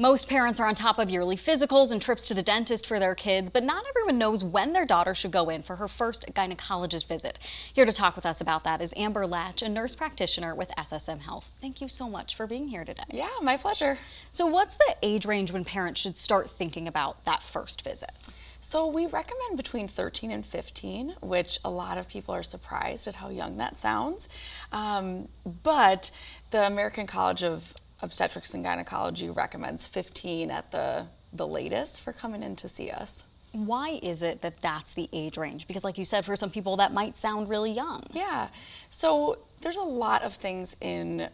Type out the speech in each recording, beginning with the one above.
Most parents are on top of yearly physicals and trips to the dentist for their kids, but not everyone knows when their daughter should go in for her first gynecologist visit. Here to talk with us about that is Amber Latsch, a nurse practitioner with SSM Health. Thank you so much for being here today. Yeah, my pleasure. So what's the age range when parents should start thinking about that first visit? So we recommend between 13 and 15, which a lot of people are surprised at how young that sounds. But the American College of Obstetrics and Gynecology recommends 15 at the latest for coming in to see us. Why is it that that's the age range? Because like you said, for some people that might sound really young. Yeah, so there's a lot of things in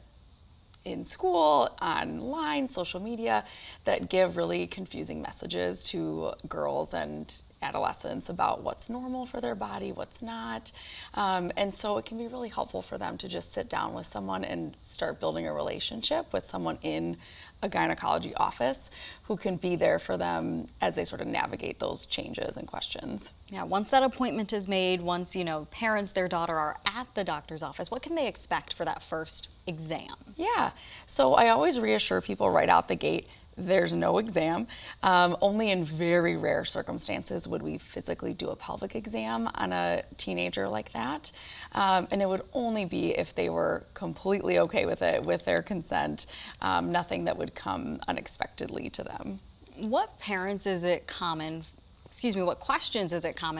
school, online, social media that give really confusing messages to girls and adolescents about what's normal for their body, what's not. And so it can be really helpful for them to just sit down with someone and start building a relationship with someone in a gynecology office who can be there for them as they sort of navigate those changes and questions. Yeah, once that appointment is made, once, parents, their daughter are at the doctor's office, what can they expect for that first exam? Yeah, so I always reassure people right out the gate, there's no exam. Only in very rare circumstances would we physically do a pelvic exam on a teenager like that. And it would only be if they were completely okay with it, with their consent, nothing that would come unexpectedly to them. What questions is it common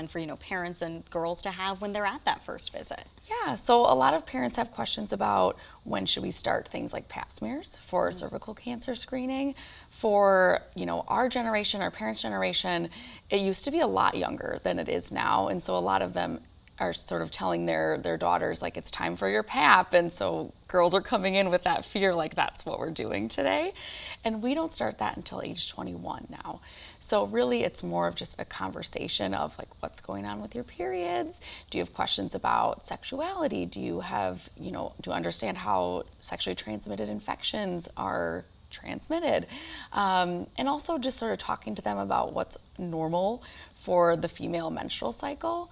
for, parents and girls to have when they're at that first visit? Yeah, so a lot of parents have questions about when should we start things like pap smears for cervical cancer screening. For, our generation, our parents' generation, it used to be a lot younger than it is now. And so a lot of them are sort of telling their daughters, like, it's time for your pap. And so girls are coming in with that fear, like, that's what we're doing today. And we don't start that until age 21 now. So really it's more of just a conversation of like, what's going on with your periods? Do you have questions about sexuality? Do you have, do you understand how sexually transmitted infections are transmitted? And also just sort of talking to them about what's normal for the female menstrual cycle.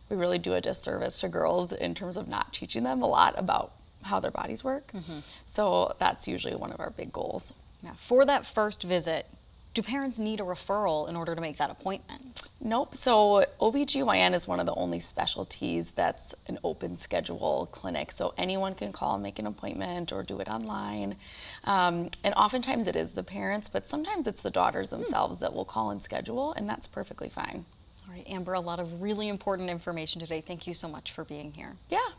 We really do a disservice to girls in terms of not teaching them a lot about how their bodies work. So that's usually one of our big goals. Now, for that first visit, do parents need a referral in order to make that appointment? Nope. So OBGYN is one of the only specialties that's an open schedule clinic. So anyone can call and make an appointment or do it online. And oftentimes it is the parents, but sometimes it's the daughters themselves that will call and schedule, and that's perfectly fine. All right, Amber, a lot of really important information today. Thank you so much for being here. Yeah.